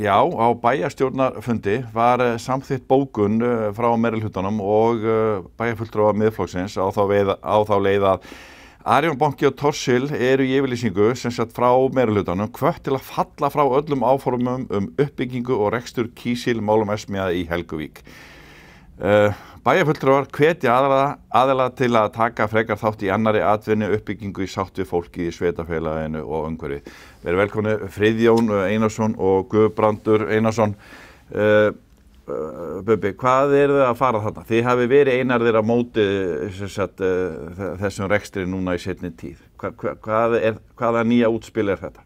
Já, á bæjarstjórnarfundi var samþykkt bókun frá meirihlutanum og bæjarfulltrúa Miðflokksins á þá leið að Arion banki og Thorsil eru í yfirlýsingu sem sagt frá meirihlutanum hvött til að falla frá öllum áformum uppbyggingu og rekstur kísilmálmverksmiðja í Helguvík. Bæjarfulltrúar hvetja aðila til að taka frekar þátt í annarri atvinnu uppbyggingu í sátt við fólki í sveitarfélaginu og umhverfi. Verið velkomni Friðjón Einarsson og Guðbrandur Einarsson. Bubbi, hvað þið að fara þarna? Þið hafi verið einarðir á móti þessum rekstri núna í seinni tíð. Hvaða nýja útspil þetta?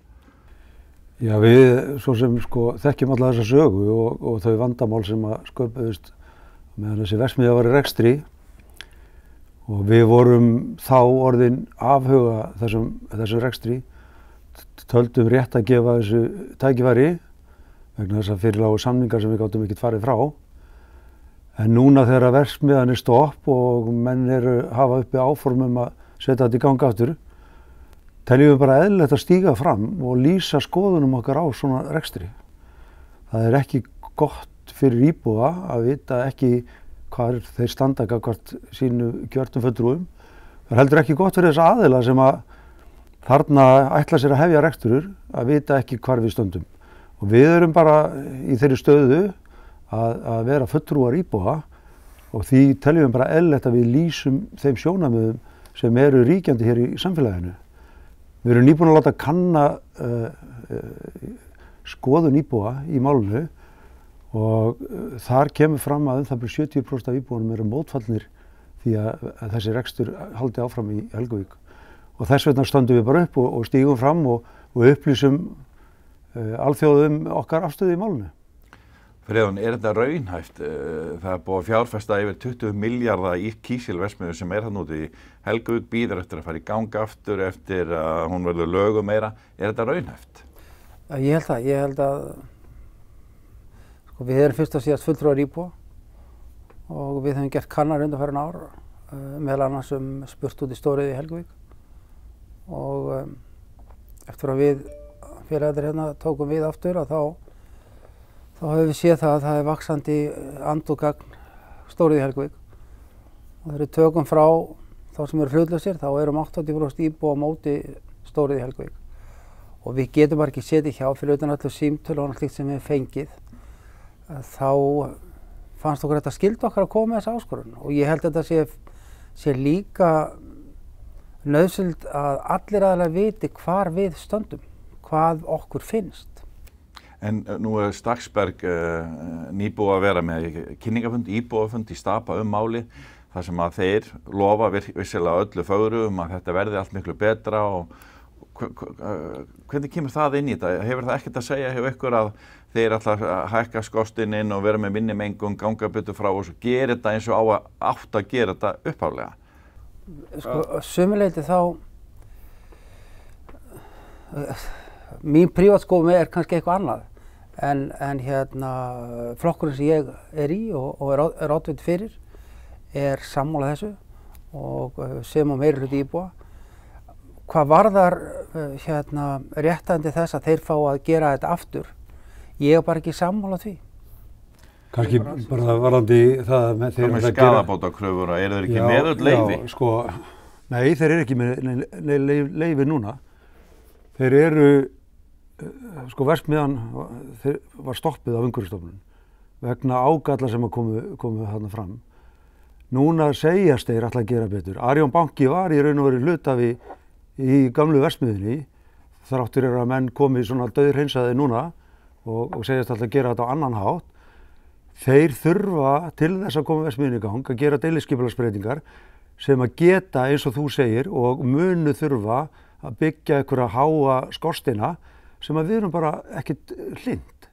Já, við svo sem þekkjum alla þessa sögu og þau vandamál sem að sköpuðust meðan þessi verksmiðja var í rekstri og við vorum þá orðin afhuga þessum rekstri, töldum rétt að gefa þessu tækifæri vegna þess að fyrir lágu samningar sem við gátum ekkert farið frá. En núna þegar verksmiðjan er stopp og menn hafa uppi áformum að setja þetta í gang aftur, teljum við bara eðlilegt að stíga fram og lýsa skoðunum okkar á svona rekstri. Það er ekki gott fyrir íbúa að vita ekki hvar þeir standa gagnvart sínu kjörtum fulltrúum. Það er heldur ekki gott fyrir þessa aðila sem að þarna ætla sér að hefja reksturur að vita ekki hvar við stöndum. Og við erum bara í þeirri stöðu að vera fulltrúar íbúa og því teljum við bara eðlilegt að við lýsum þeim sjónarmiðum sem eru ríkjandi hér í samfélaginu. Við erum nýbúin að láta kanna skoðun íbúa í málinu og þar kemur fram að það byrju 70% af íbúanum eru mótfallnir því að þessi rekstur haldi áfram í Helguvík. Og þess vegna stöndum við bara upp og stígum fram og upplýsum alþjóðum okkar afstöðu í málinu. Friðjón, þetta raunhæft? Það er búið að fjárfesta yfir 20 milljarða í kísilverksmiðju sem þarna úti í Helguvík, bíður eftir að fara í gang aftur eftir að hún verður lögum meira. Þetta raunhæft? Ég held að við erum fyrst og síðast fulltrúar íbúa og við höfum gert kannar undanfarin ár, meðal annars spurt út í stóriðju í Helguvík og eftir að við félagarnir hérna tókum við aftur að þá höfum við séð það að það er vaxandi and og gagn stóriðju í Helguvík og þegar við tökum frá þá sem eru hlutlausir þá erum 80% íbúa á móti stóriðju í Helguvík og við getum bara ekki setið hjá fyrir utan öllu símtöl og annað slíkt sem við fengið. Þá fannst okkur þetta skyldu okkar að koma með þessa áskorun og ég held að þetta sé líka nauðsynlegt að allir aðilar viti hvar við stöndum, hvað okkur finnst. En nú er Stakksberg nýbúið að vera með kynningafund, íbúafund í Stapa máli þar sem að þeir lofa vissilega öllu fögru að þetta verði allt miklu betra og hvernig kemur það inn í þetta? Hefur það ekkert að segja hjá ykkur að þeir ætla að hækka skorstinn inn og vera með minni mengun, ganga betur frá og svo gera þetta eins og átt að gera þetta upphaflega? Sömuleyti þá mín prívatskoðun er kannski eitthvað annað en flokkurinn sem ég er í og er oddviti fyrir er sammála þessu og sem á meirihluta íbúa. Hvað varðar réttandi þess að þeir fá að gera þetta aftur, ég er bara ekki sammála því. Kannski bara varðandi það með þeir með skaðabótakröfur, eru þeir ekki með öll leyfi? Já, nei, þeir eru ekki með leyfi núna. Þeir eru, verksmiðjan var stoppuð af Umhverfisstofnun vegna ágalla sem komu þarna fram. Núna segjast þeir ætla að gera betur. Arion banki var í raun og veru hluthafi í gamlu verksmiðjunni, þráttur að menn komi svona dauðhreinsaði núna og segjast alltaf að gera þetta á annan hátt. Þeir þurfa til þess að koma verksmiðjunni í gang að gera deiliskipulagsbreytingar sem að geta eins og þú segir og munu þurfa að byggja einhverja háa skorsteina sem að við erum bara ekkert hlynnt.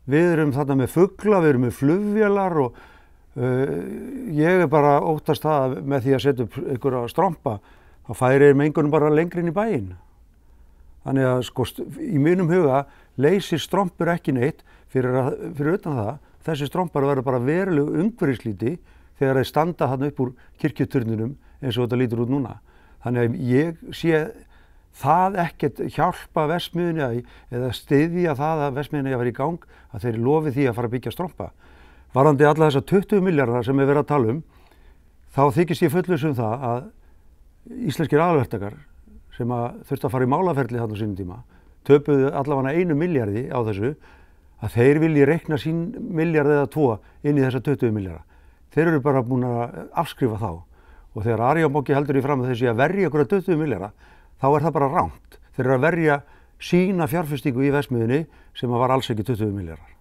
Við erum þarna með fugla, við erum með flugvélar og ég er bara óttast það með því að setja upp einhverja strompa þá færir mengunum bara lengri inn í bæinn. Þannig að í mínum huga leysir strompur ekki neitt fyrir utan það. Þessi strompar verður bara veruleg umhverfislíti þegar þeir standa þarna upp úr kirkjuturninum eins og þetta lítur út núna. Þannig að ég sé það ekkert hjálpa verksmiðjunni eða styðja það að verksmiðjunni að vera í gang að þeir lofi því að fara að byggja strompa. Varðandi alla þessa 20 milljarðar sem við verðum að tala þá þykist ég fullviss það að íslenskir aðalverktakar sem að þurftu að fara í málaferli þarna á sínum tíma, töpuðu allavega 1 milljarði á þessu, að þeir vilji reikna sín milljarð eða 2 inn í þessa 20 milljarða. Þeir eru bara búin að afskrifa þá. Og þegar Arion banki heldur í fram að þeir séu að verja okkur 20 milljarða, þá það bara rangt. Þeir eru að verja sína fjárfestingu í verksmiðjunni sem var alls ekki 20 milljarðar.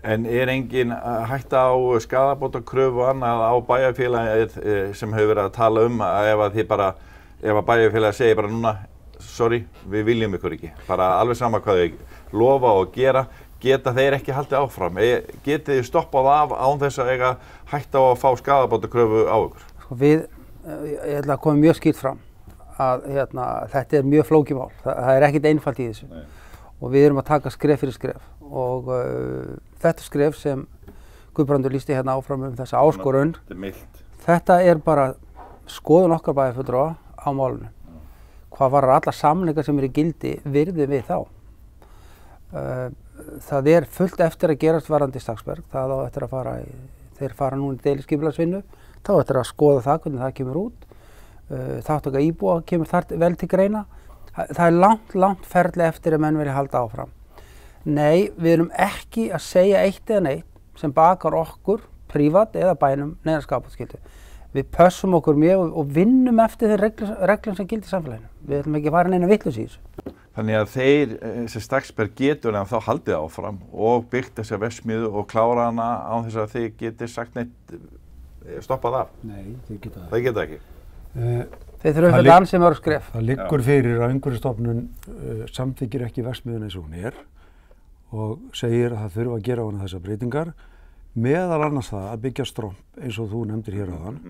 En engin hætta á skaðabótakröfu og annað á bæjarfélagið sem hefur verið að tala að ef að bæjarfélagið segir bara núna, sorry, við viljum ykkur ekki. Bara alveg sama hvað þau lofa og geta þeir ekki haldið áfram. Getið þið stoppað af án þess að eiga hætta á að fá skaðabótakröfu á ykkur? Sko ég ætla að koma mjög skýrt fram að þetta mjög flókið mál. Það ekkert einfalt í þessu. Nei. Og við erum að taka skref fyrir skref og þetta skref sem Guðbrandur lýsti hérna áfram þessa áskorun, þetta bara skoðun okkar bæjarfulltrúa á málinu. Hvað varar alla samningar sem eru í gildi virðum við þá. Það fullt eftir að gerast varðandi Stakksberg, það á eftir að þeir fara núna í deiliskipulagsvinnu, þá eftir að skoða það hvernig það kemur út, þátttaka íbúa kemur þar vel til greina. Það langt ferli eftir að menn vilja halda áfram. Nei, við erum ekki að segja eitt eða neitt sem bakar okkur, prívat eða bænum, neina skapaskyldu. Við pössum okkur mjög og vinnum eftir þeir reglum sem gildir í samfélaginu. Við ætlum ekki að fara neina vitlaus í þessu. Þannig að þeir, þessi Stakksberg getur þá haldið áfram og byggt þessa verksmiðju og klára hana án þess að þeir geti sagt neitt stoppað af. Nei, þeir geta það. Það geta ekki. Þeir þurfa að fyrir sem eru skref. Það liggur fyrir að Umhverfisstofnun samþykkir ekki verksmiðjuna eins og hún og segir að það þurfa að gera hana þessar breytingar, meðal annars það að byggja stromp eins og þú nefndir hér áðan.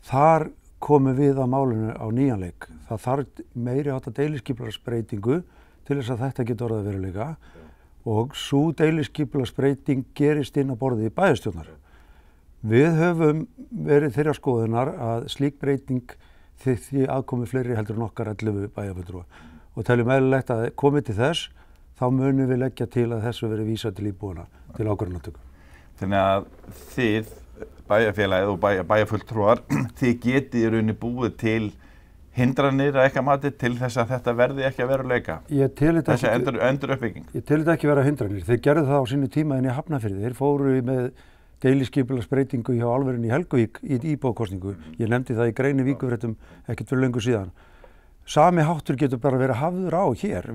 Þar komum við að málinu á nýjan leik. Það þarf meiri háttar deiliskipulagsbreytingu til þess að þetta geti orðið að veruleika og sú deiliskipulagsbreyting gerist inn á borðið í bæjarstjórnar. Við höfum verið þeirra skoðunar að slík breyting því aðkomi fleiri heldur en okkar 11 bæjarfulltrúa og teljum eðlilegt að komið til þess, þá munum við leggja til að þessu verið vísað til íbúana til ákvörðunartöku. Þannig að þið, bæjarfélagið og bæjarfulltrúar, þið getið í rauninni búið til hindranir að eitthvað mati til þess að þetta verði ekki að veruleika. Þessi enduruppbygging. Ég tel þetta ekki vera hindranir. Þeir gerðu það á sínu tíma inn í Hafnarfirði. Þeir fóru með deiliskipulagsbreytingu hjá álverinu í Helguvík í íbúakosningu. Ég nefndi það í grein í Víkurfréttum ekkert fyrir löngu síðan. Sami háttur getur bara verið hafður á hér.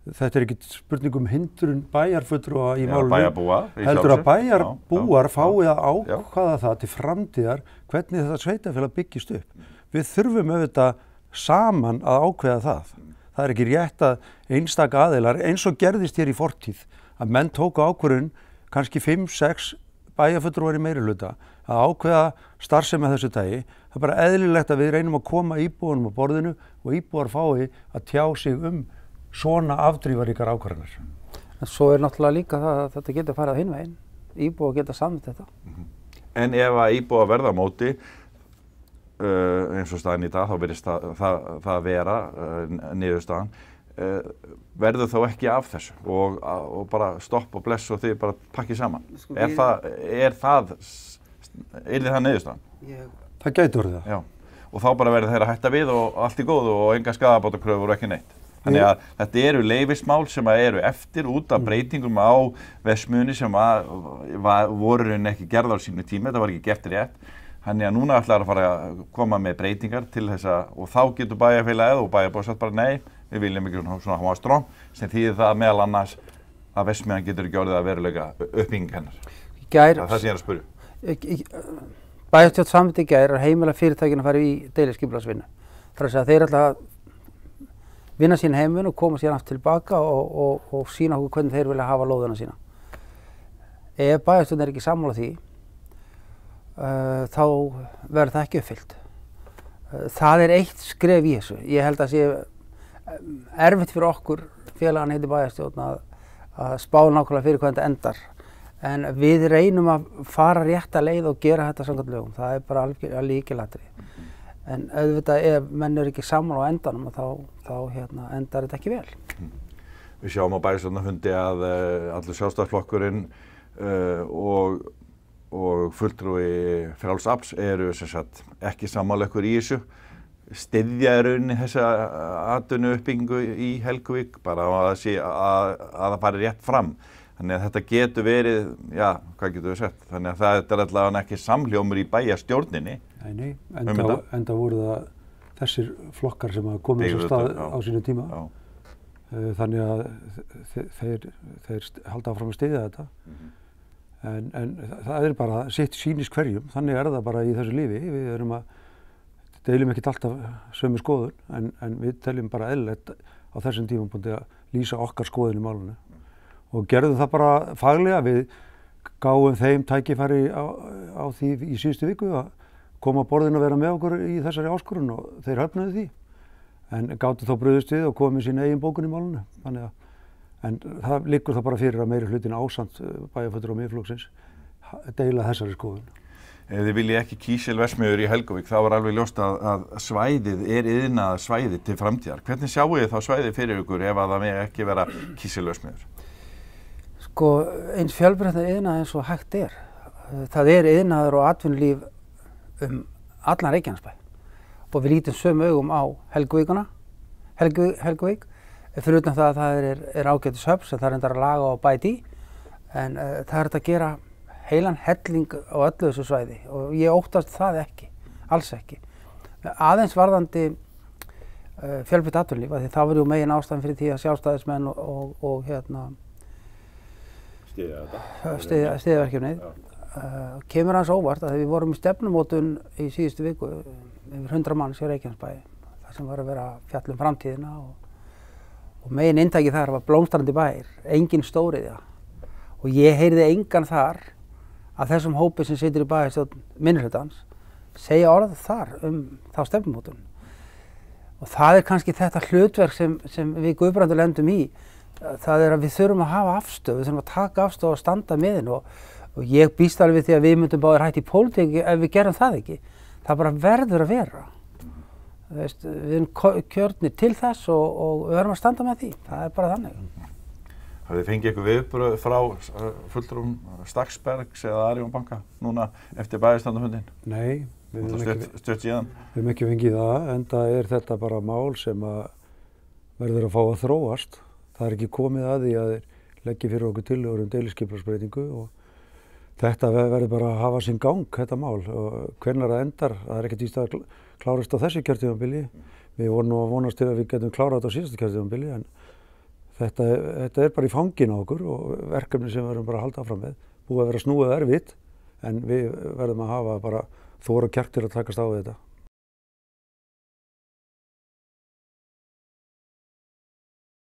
Þetta ekkert spurning hindrun bæjarfulltrúa í málunum. Bæjarbúa. Heldur að bæjarbúar fái að ákvaða það til framtíðar hvernig þetta sveitarfélag byggist upp. Við þurfum auðvitað saman að ákveða það. Það ekki rétt að einstaka aðilar, eins og gerðist hér í fortíð, að menn tóku ákvörðun, kannski 5-6 bæjarfulltrúar í meirihluta, að ákveða starfsemi að þessu tagi. Það bara eðlilegt að við reynum að koma íbúunum á borðinu og íbúar fái að tjá sig svona afdrifaríkar ákvarðanir. Svo náttúrulega líka það að þetta getur farið hinn veginn. Íbúar geta samið þetta. En ef að íbúar verða á móti, eins og staðan í dag, þá virðist það vera niðurstaðan, verður þá ekki af þessu og bara stopp og bless og þið bara pakkið saman. Er það niðurstaðan? Það gæti orðið það. Já. Og þá bara verður þeir að hætta við og allt í góðu og enga skaðabótakröfur og ekki neitt. Þannig að þetta eru leyfismál sem eru eftir út af breytingum á verksmiðjunni sem voru ekki gerðar á sínu tíma, þetta var ekki gert rétt. Þannig að núna ætlar að fara að koma með breytingar til þess og þá getur bæjarfélagið og bæjarbúar sagt bara nei, við viljum ekki svona hafa stromp, sem þýðir það meðal annars að verksmiðjan getur ekki orðið að veruleika uppbygging hennar. Það er það sem ég að spyrja. Bæjarstjórn samþykkti í gær að heimila fyrirtækinu að fara í deiliskipulagsvinnu. Það er að segja að þeir ætla að vinna sín heiminn og koma síðan aftur tilbaka og sýna okkur hvernig þeir vilja hafa lóðina sína. Ef bæjarstjórn ekki sammála því, þá verður það ekki uppfyllt. Það eitt skref í þessu. Ég held að sé erfitt fyrir okkur, félagann heitir bæjarstjórn, að spá nákvæmlega fyrir hvað þetta endar. En við reynum að fara rétta leið og gera þetta samkvæmt lögum. Það bara alveg lykilatriði. En auðvitað ef menn eru ekki saman á endanum þá endar þetta ekki vel. Við sjáum á bæjarstjórnarfundi að allur Sjálfstæðisflokkurinn og fulltrúi Frjáls afls eru sem sagt ekki sammála ykkur í þessu. Styðja í rauninni þessa atvinnuuppbyggingu í Helguvík bara að það fari rétt fram. Þannig að þetta getur verið, já, hvað getur við sett? Þannig að þetta er allavega ekki samhljómur í bæjarstjórninni. Nei, enda voru það þessir flokkar sem hafa komið þess að stað á sínu tíma. Já. Þannig að þeir halda áfram að styðja þetta. En það er bara sitt sýnis hverjum, þannig er það bara í þessu lífi. Við deilum ekkert alltaf sömu skoðun, en við teljum bara eðlilegt á þessum tímapunkti að lýsa okkar skoðun í málinu. Og gerðum það bara faglega, við gáum þeim tækifæri á því í síðustu viku að koma að borðinu að vera með okkur í þessari áskorun og þeir höfnuðu því. En gátu þá brugðist við og komið sína eigin bókun í málinu. En það liggur það bara fyrir að meiri hlutin ásamt bæjarfulltrúa Miðflokksins deila þessari skoðun. Ef þið viljið ekki kísilverksmiðjur í Helguvík, þá var alveg ljóst að svæðið er iðnaðarsvæði til framtíðar. Hvernig sjáu þið þá svæðið fyrir ykkur ef að það megi ekki vera kísilverksmiðjur? Sko, eins fjölbreyttan iðnaður eins og hægt er. Það er iðnaður og atvinnulíf allan Reykjanesbæ. Og við lítum sömu augum á Helguvík. Fyrir utan það að það er ágætis höfn sem það er reyndar að laga og bæta í. En það er þetta að gera heilan helling á öllu þessu svæði. Og ég óttast það ekki, alls ekki. Aðeins varðandi fjölbreytt atvinnulíf, því það var jú megin ástæðan fyrir því að sjálfstæðismenn og styðja verkefnið. Kemur hans óvart að við vorum í stefnumótun í síðustu viku yfir 100 manns í Reykjanesbæ, þar sem var að vera fjall framtíðina og megin inntæki þar var blómstrandi bær, engin stóriðja. Og ég heyrði engan þar að þessum hópi sem situr í bæjarstjórn minnihlutans segja orð þar þá stefnumótun. Og það er kannski þetta hlutverk sem við Guðbrandur lendum í. Það er að við þurfum að hafa afstöðu, við þurfum að taka afstöðu og standa með henni og ég býst alveg við því að við myndum báðir hætt í pólitík ef við gerum það ekki. Það bara verður að vera. Við erum kjörnir til þess og við verðum að standa með því. Það er bara þannig. Hafið þið fengið ykkur viðbrögð frá fulltrúum Stakksbergs eða Arion banka núna eftir bæjarstjórnarfundinn? Nei, Stutt síðan. Við höfum ekki fengið það, enda er þetta bara mál sem verður að fá að þróast. Það er ekki komið að því að þeir leggja fyrir okkur tillögur deiliskipulagsbreytingu og þetta verður bara að hafa sinn gang, þetta mál. Og hvenær það endar, það er ekkert í stað klárast á þessu kjörtímabili. Við vorum nú að vonast til að við getum klárað þetta á síðasta kjörtímabili, en þetta er bara í fanginu á okkur og verkefni sem við verðum bara að halda áfram með. Búið að vera snúið erfitt, en við verðum að hafa bara þor og kjark til að takast á við þetta.